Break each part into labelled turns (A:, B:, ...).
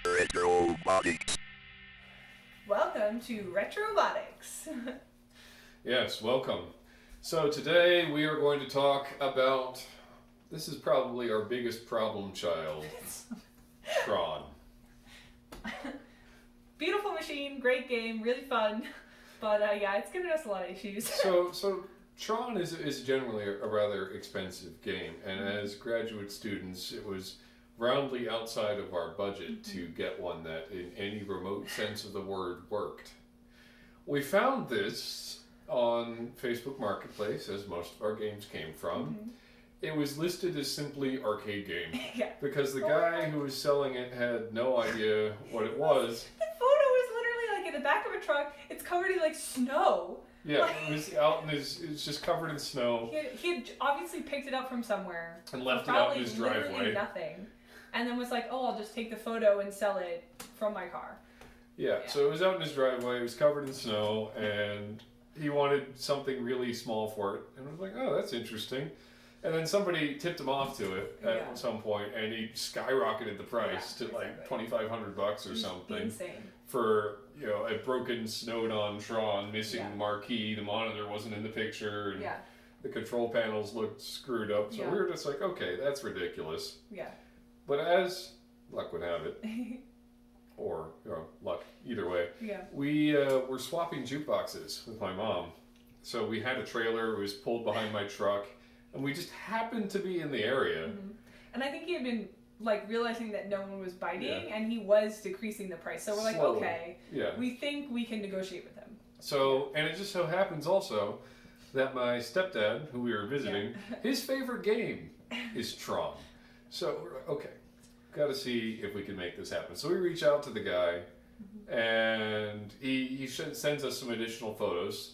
A: Retrobotics.
B: Welcome to Retrobotics.
C: Yes, welcome. So today we are going to talk about, this is probably our biggest problem child, Tron.
B: Beautiful machine, great game, really fun, but yeah, it's given us a lot of issues.
C: So Tron is generally a rather expensive game, and as graduate students, it was roundly outside of our budget to get one that in any remote sense of the word worked. We found this on Facebook Marketplace, as most of our games came from. It was listed as simply arcade game,
B: Yeah.
C: because the guy who was selling it had no idea what it was.
B: The photo is literally like in the back of a truck. It's covered in like snow.
C: Yeah, it was out in his, it's just covered in snow.
B: He had obviously picked it up from somewhere.
C: And left it out in his
B: Probably literally
C: driveway.
B: nothing. And then was like, oh, I'll just take the photo and sell it from my car.
C: Yeah, so it was out in his driveway, it was covered in snow, and he wanted something really small for it. And I was like, oh, that's interesting. And then somebody tipped him off to it at some point, and he skyrocketed the price to like $2,500 or something.
B: Insane.
C: For, you know, a broken, snowed-on Tron, missing the marquee, the monitor wasn't in the picture, and the control panels looked screwed up. So we were just like, okay, that's ridiculous.
B: Yeah.
C: But as luck would have it, or luck, either way, we were swapping jukeboxes with my mom. So we had a trailer, it was pulled behind my truck, and we just happened to be in the area.
B: And I think he had been like realizing that no one was biting, and he was decreasing the price. So we're like, okay, we think we can negotiate with him.
C: So, and it just so happens also that my stepdad, who we were visiting, his favorite game is Tron. So we're like, okay, got to see if we can make this happen. So we reach out to the guy, and he sends us some additional photos,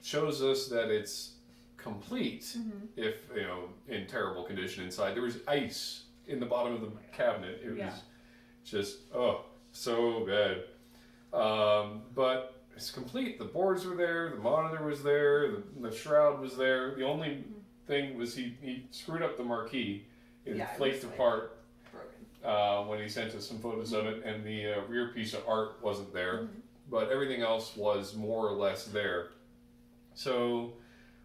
C: shows us that it's complete, if, you know, in terrible condition inside. There was ice in the bottom of the cabinet. It was just, so bad. But it's complete. The boards were there, the monitor was there, the shroud was there. The only thing was he screwed up the marquee. It flaked apart when he sent us some photos of it, and the rear piece of art wasn't there, but everything else was more or less there. So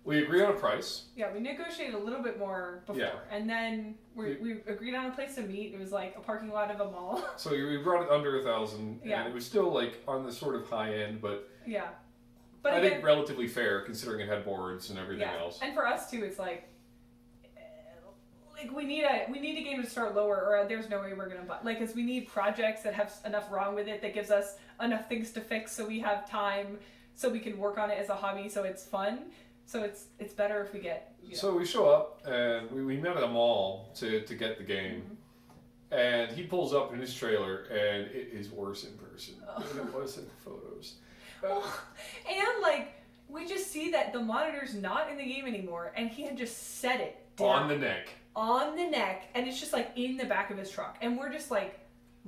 C: we agreed on a price. Yeah,
B: we negotiated a little bit more before, and then we agreed on a place to meet. It was like a parking lot of a mall.
C: So we brought it under 1,000, and it was still like on the sort of high end, but
B: but
C: I think relatively fair considering it had boards and everything else.
B: And for us too, it's like we need a game to start lower, or there's no way we're gonna buy. Like, because we need projects that have enough wrong with it that gives us enough things to fix, so we have time, so we can work on it as a hobby, so it's fun. So it's better if we get.
C: So we show up and we met at a mall to get the game, and he pulls up in his trailer, and it is worse in person than it was in the photos.
B: And like we just see that the monitor's not in the game anymore, and he had just set it down. On the neck, and it's just like in the back of his truck, and we're just like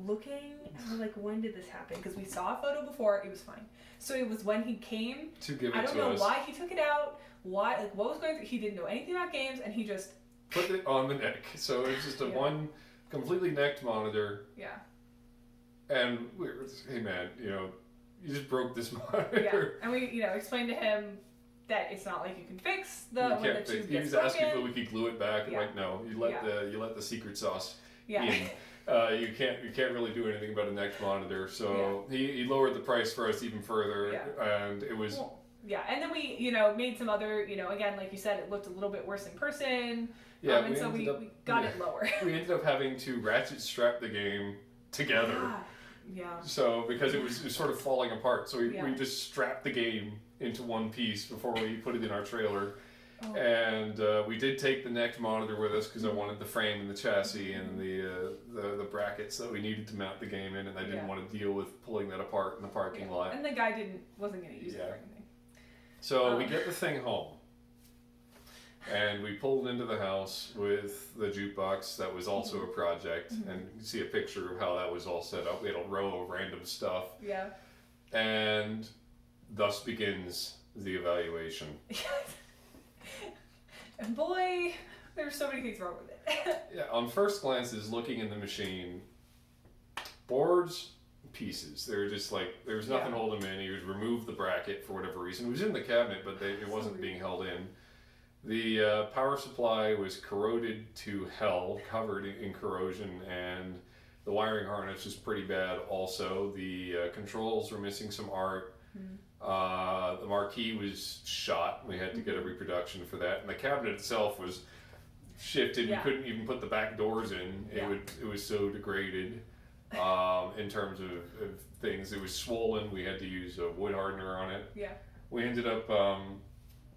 B: looking, and we're like, when did this happen? Because we saw a photo before, it was fine. So it was when he came
C: to give it to us.
B: I don't know why he took it out, what was going through. He didn't know anything about games, and he just
C: put it on the neck. So it was just a one completely necked monitor. Yeah. And we were just, hey man, you just broke this monitor.
B: Yeah. And we, explained to him that it's not like you can fix the when the tube
C: he
B: gets
C: was asking
B: broken.
C: if we could glue it back.
B: Yeah.
C: Like, no, you let the secret sauce in. You can't really do anything about a necked monitor. So he lowered the price for us even further, and it was.
B: And then we made some other again, like you said, it looked a little bit worse in person.
C: Yeah,
B: and so we got it lower.
C: We ended up having to ratchet strap the game together.
B: Yeah.
C: So because it was sort of falling apart, so we just strapped the game into one piece before we put it in our trailer. And we did take the necked monitor with us because I wanted the frame and the chassis and the brackets that we needed to mount the game in, and I didn't want to deal with pulling that apart in the parking lot.
B: And the guy wasn't going to use it or anything.
C: So we get the thing home, and we pulled into the house with the jukebox that was also a project, and you can see a picture of how that was all set up. We had a row of random stuff.
B: Yeah.
C: And thus begins the evaluation.
B: And boy, there's so many things wrong with it.
C: Yeah, on first glances, looking in the machine, boards, pieces. They were just like, there was nothing
B: Yeah.
C: holding them in. He would remove the bracket for whatever reason. It was in the cabinet, but it wasn't being held in. The power supply was corroded to hell, covered in corrosion, and the wiring harness was pretty bad also. The controls were missing some art. The marquee was shot. We had to get a reproduction for that. And the cabinet itself was shifted.
B: Yeah.
C: We couldn't even put the back doors in. It was so degraded in terms of things. It was swollen. We had to use a wood hardener on it.
B: Yeah.
C: We ended up,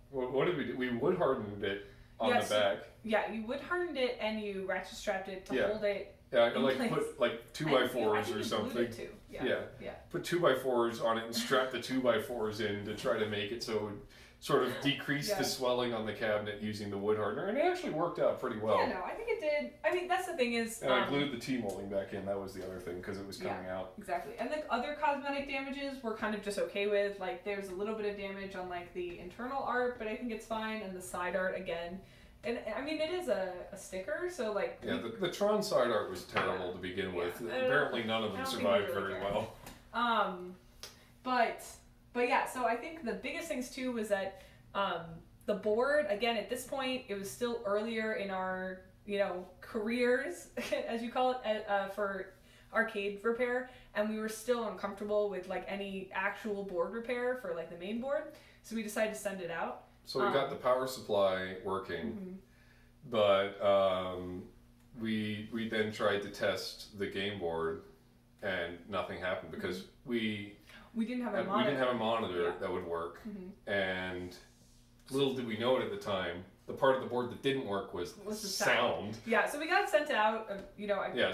C: what did we do? We wood hardened it on the back.
B: Yeah, you wood hardened it and you ratchet strapped it to hold it.
C: Yeah, I put like 2x4s or something.
B: Yeah.
C: Put 2x4s on it and strap the 2x4s in to try to make it so it would sort of decrease the swelling on the cabinet using the wood hardener, and it actually worked out pretty well.
B: Yeah, no, I think it did. I mean, that's the thing is...
C: And I glued the T-molding back in, that was the other thing, because it was coming out.
B: Exactly. And the other cosmetic damages we're kind of just okay with. Like, there's a little bit of damage on, like, the internal art, but I think it's fine, and the side art, again... And I mean, it is a sticker, so like...
C: Yeah, the Tron side art was terrible to begin with. Apparently none of them survived very well.
B: But yeah, so I think the biggest things too was that the board, again, at this point, it was still earlier in our, careers, as you call it, for arcade repair, and we were still uncomfortable with like any actual board repair for like the main board, so we decided to send it out.
C: So we got the power supply working, but we then tried to test the game board, and nothing happened because we didn't have a monitor that would work, and little did we know it at the time, the part of the board that didn't work was the sound.
B: Yeah, so we got it sent out.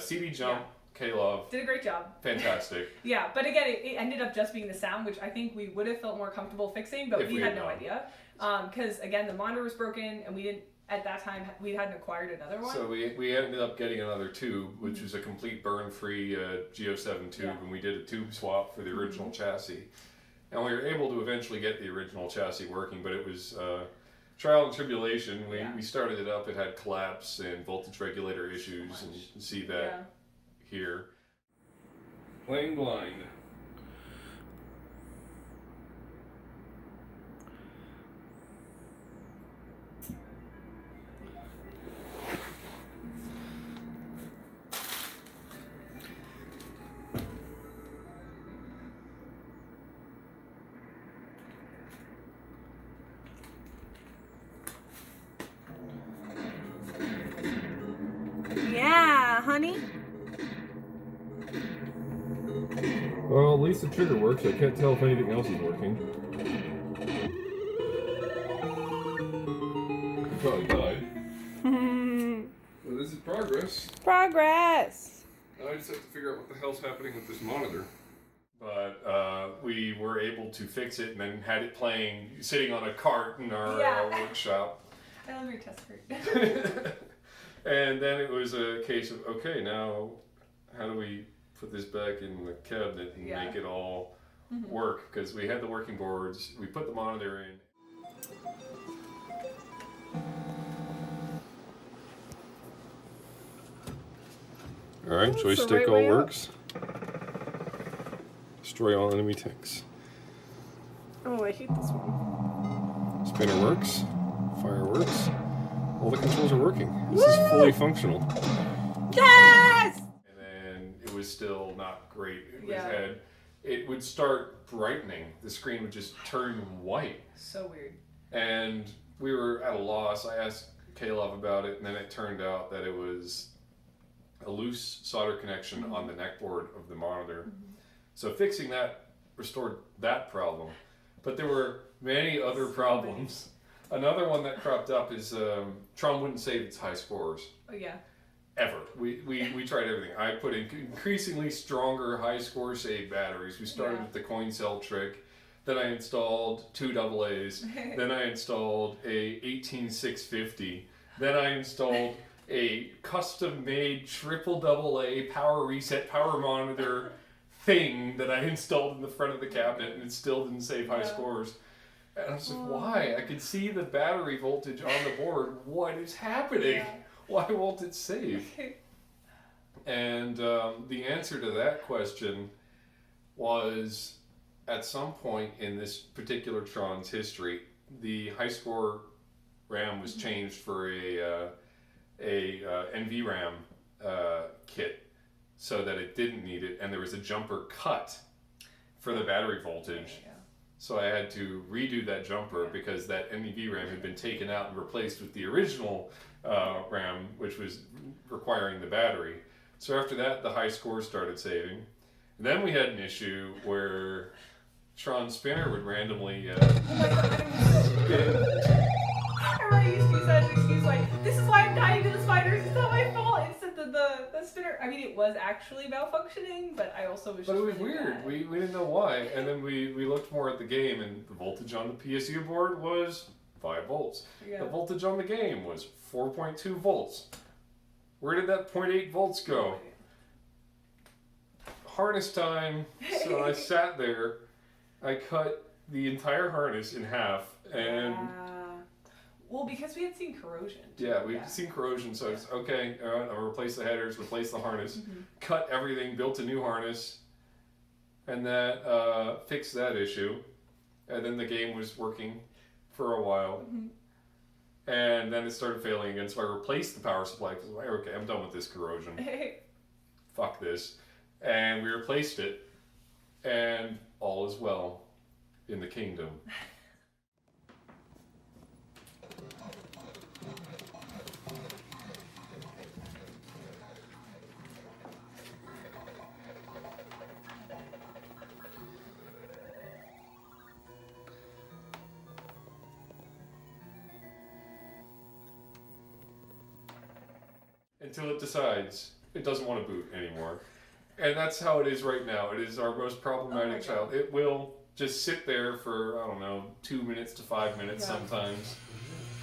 C: CD Jump. K-Love.
B: Did a great job.
C: Fantastic.
B: Yeah, but again, it ended up just being the sound, which I think we would have felt more comfortable fixing, but we had no idea. Because, again, the monitor was broken, and we didn't, at that time, we hadn't acquired another one.
C: So we ended up getting another tube, which was a complete burn-free Geo7 tube, and we did a tube swap for the original chassis. And we were able to eventually get the original chassis working, but it was trial and tribulation. We started it up, it had collapse and voltage regulator issues, and you can see that here. Playing blind.
B: Yeah, honey.
C: Well, at least the trigger works. I can't tell if anything else is working. You probably died. Well, this is progress.
B: Progress.
C: Now I just have to figure out what the hell's happening with this monitor. But we were able to fix it and then had it playing, sitting on a cart in our workshop.
B: I love your test cart.
C: And then it was a case of, okay, now how do we put this back in the cabinet and make it all work? Because we had the working boards, we put the monitor in. Alright, joystick all works. Destroy all enemy tanks.
B: Oh, I hate this one.
C: Spinner works. Fire works. All the controls are working. This is fully functional.
B: Yes!
C: And then it was still not great. It would start brightening. The screen would just turn white.
B: So weird.
C: And we were at a loss. I asked K-Love about it, and then it turned out that it was a loose solder connection on the neck board of the monitor. So fixing that restored that problem. But there were many other problems. Another one that cropped up is Tron wouldn't save its high scores.
B: Oh, yeah.
C: Ever. We tried everything. I put in increasingly stronger high score save batteries. We started with the coin cell trick. Then I installed 2 AA's. Then I installed a 18650. Then I installed a custom-made triple AA power reset power monitor thing that I installed in the front of the cabinet, and it still didn't save high scores. And I was like, why? I could see the battery voltage on the board. What is happening? Why won't it save? And the answer to that question was, at some point in this particular Tron's history, the high score RAM was changed for a NVRAM kit, so that it didn't need it, and there was a jumper cut for the battery voltage.
B: Yeah.
C: So I had to redo that jumper because that NVRAM had been taken out and replaced with the original RAM, which was requiring the battery. So after that, the high scores started saving. And then we had an issue where Tron Spinner would randomly
B: I remember I used to use that as an excuse, like, this is why I'm dying to the spiders, it's not my fault. It's the spinner. I mean, it was actually malfunctioning, but I also was.
C: But
B: just
C: it was
B: really
C: weird.
B: bad.
C: We didn't know why, and then we looked more at the game, and the voltage on the PSU board was 5 volts.
B: Yeah.
C: The voltage on the game was 4.2 volts. Where did that 0.8 volts go? Harness time. So I sat there. I cut the entire harness in half, and
B: well, because we had seen corrosion.
C: yeah, we've seen corrosion, so it's okay. I'll replace the headers, replace the harness, cut everything, built a new harness, and that fixed that issue. And then the game was working for a while, and then it started failing again. So I replaced the power supply because I'm like, okay, I'm done with this corrosion. Fuck this, and we replaced it, and all is well in the kingdom. Until it decides it doesn't want to boot anymore. And that's how it is right now. It is our most problematic child. It will just sit there for, I don't know, 2 minutes to 5 minutes sometimes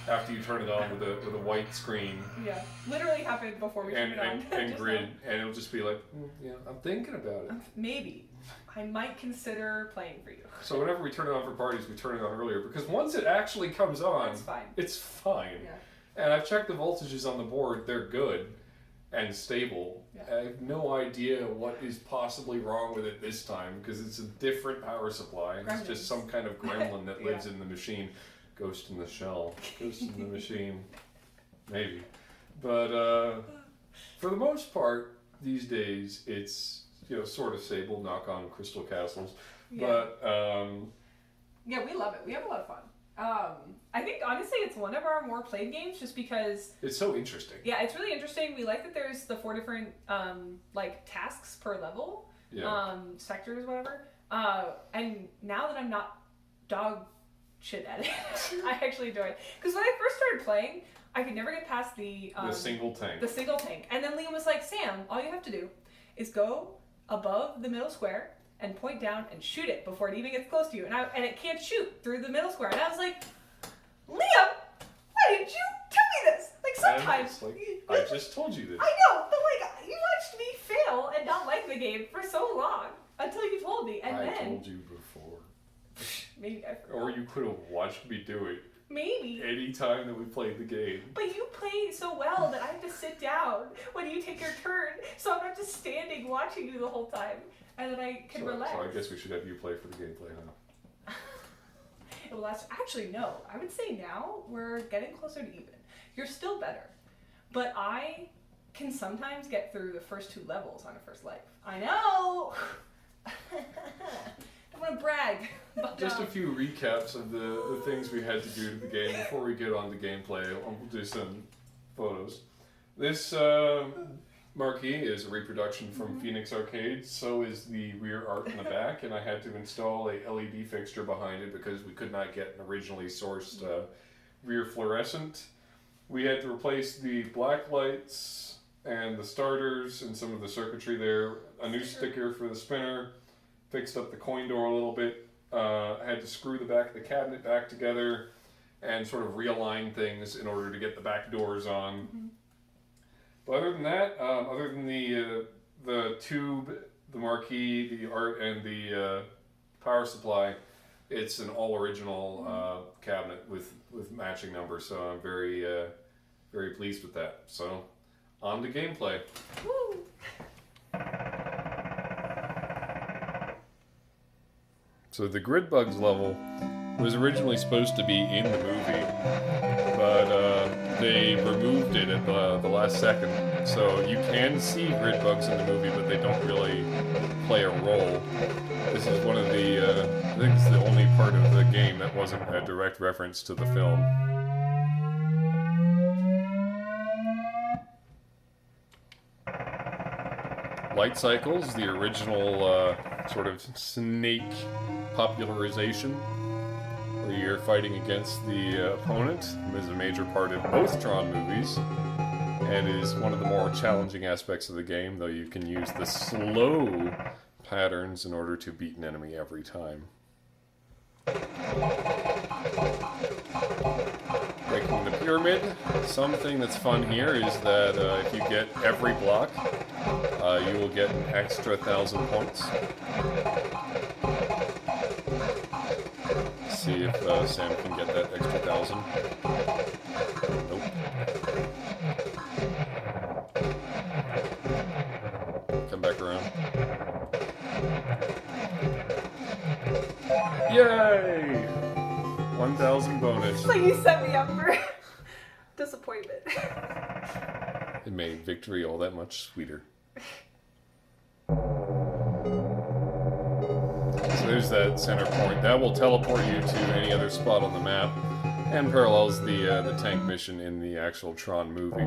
C: after you turn it on with a white screen.
B: Yeah, literally happened before we turned it on.
C: And grid, and it'll just be like, yeah, I'm thinking about it.
B: Maybe. I might consider playing for you.
C: So whenever we turn it on for parties, we turn it on earlier, because once it actually comes on,
B: It's fine.
C: It's fine.
B: Yeah.
C: And I've checked the voltages on the board, they're good and stable.
B: Yeah.
C: I have no idea what is possibly wrong with it this time, because it's a different power supply.
B: Gremlins.
C: It's just some kind of gremlin that lives in the machine. Ghost in the shell. Ghost in the machine. Maybe. But for the most part, these days, it's, sort of stable, knock on crystal castles.
B: Yeah.
C: But
B: yeah, we love it. We have a lot of fun. I think honestly it's one of our more played games just because
C: it's so interesting.
B: Yeah, it's really interesting. We like that there's the 4 different like tasks per level, sectors, whatever. And now that I'm not dog shit at it, I actually enjoy it. Because when I first started playing, I could never get past the
C: single tank.
B: The single tank. And then Liam was like, Sam, all you have to do is go above the middle square and point down and shoot it before it even gets close to you. And it can't shoot through the middle square. And I was like, Liam, why didn't you tell me this? Like sometimes.
C: I just told you this.
B: I know, but like you watched me fail and not like the game for so long until you told me. And
C: I told you before.
B: Maybe I forgot.
C: Or you could have watched me do it.
B: Maybe.
C: Any time that we played the game.
B: But you play so well that I have to sit down when you take your turn, so I'm not just standing watching you the whole time. And then I can relax.
C: So I guess we should have you play for the gameplay now.
B: It will last. Actually, no. I would say now we're getting closer to even. You're still better. But I can sometimes get through the first 2 levels on a first life. I know! Don't want to brag. But,
C: just a few recaps of the things we had to do to the game before we get on to gameplay. We'll do some photos. This marquee is a reproduction from Phoenix Arcade. So is the rear art in the back, and I had to install a LED fixture behind it because we could not get an originally sourced rear fluorescent. We had to replace the black lights and the starters and some of the circuitry there. A new sticker for the spinner. Fixed up the coin door a little bit. I had to screw the back of the cabinet back together and sort of realign things in order to get the back doors on. But other than that, other than the tube, the marquee, the art, and the power supply, it's an all original cabinet with matching numbers. So I'm very very pleased with that. So on to gameplay.
B: Woo!
C: So the grid bugs level was originally supposed to be in the movie, but they removed it at the last second. So you can see grid bugs in the movie, but they don't really play a role. This is one of the, I think it's the only part of the game that wasn't a direct reference to the film. Light cycles, the original sort of snake popularization, where you're fighting against the opponent, is a major part of both Tron movies, and is one of the more challenging aspects of the game, though you can use the slow patterns in order to beat an enemy every time. Breaking the pyramid. Something that's fun here is that if you get every block, you will get an extra 1,000 points. See if Sam can get that extra 1,000. Nope. Come back around. Yay! 1,000 bonus.
B: It's like you set me up for disappointment.
C: It made victory all that much sweeter. So there's that center point. That will teleport you to any other spot on the map, and parallels the tank mission in the actual Tron movie.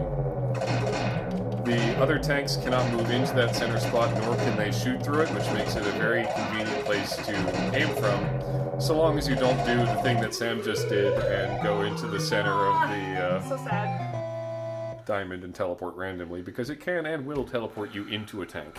C: The other tanks cannot move into that center spot, nor can they shoot through it, which makes it a very convenient place to aim from, so long as you don't do the thing that Sam just did and go into the center of the
B: so sad.
C: diamond and teleport randomly, because it can and will teleport you into a tank.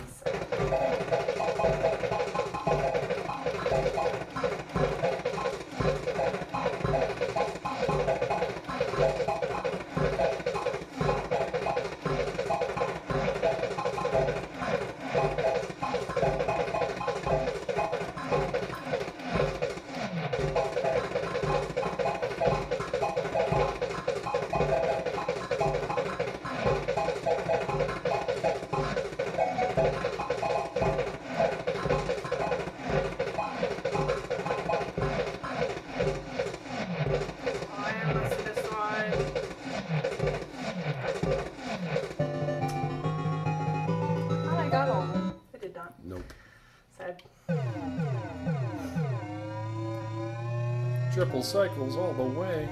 C: Triple cycles all the way.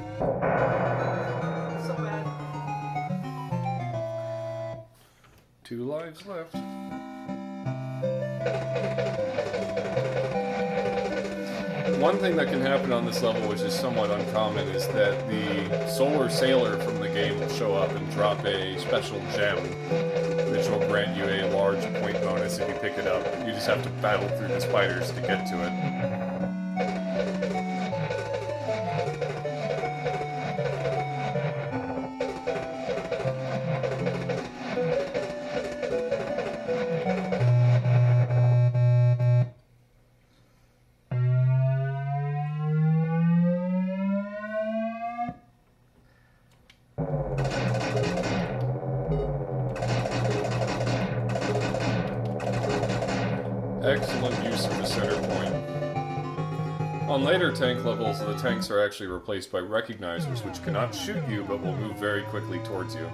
B: So bad.
C: 2 lives left. One thing that can happen on this level, which is somewhat uncommon, is that the solar sailor from the game will show up and drop a special gem, which will grant you a large point bonus if you pick it up. You just have to battle through the spiders to get to it. Excellent use of the center point. On later tank levels, the tanks are actually replaced by recognizers, which cannot shoot you, but will move very quickly towards you.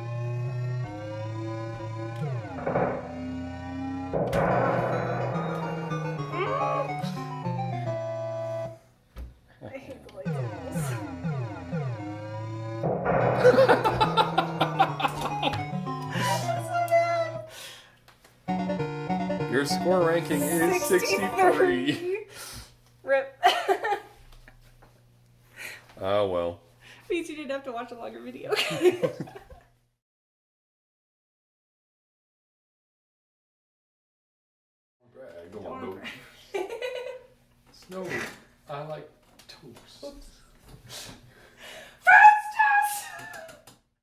B: I hate the lightsables.
C: Your score ranking is 63.
B: Rip.
C: Ah, well.
B: Means you didn't have to watch a longer video.
C: Brag on Snow. I like toast. Oops.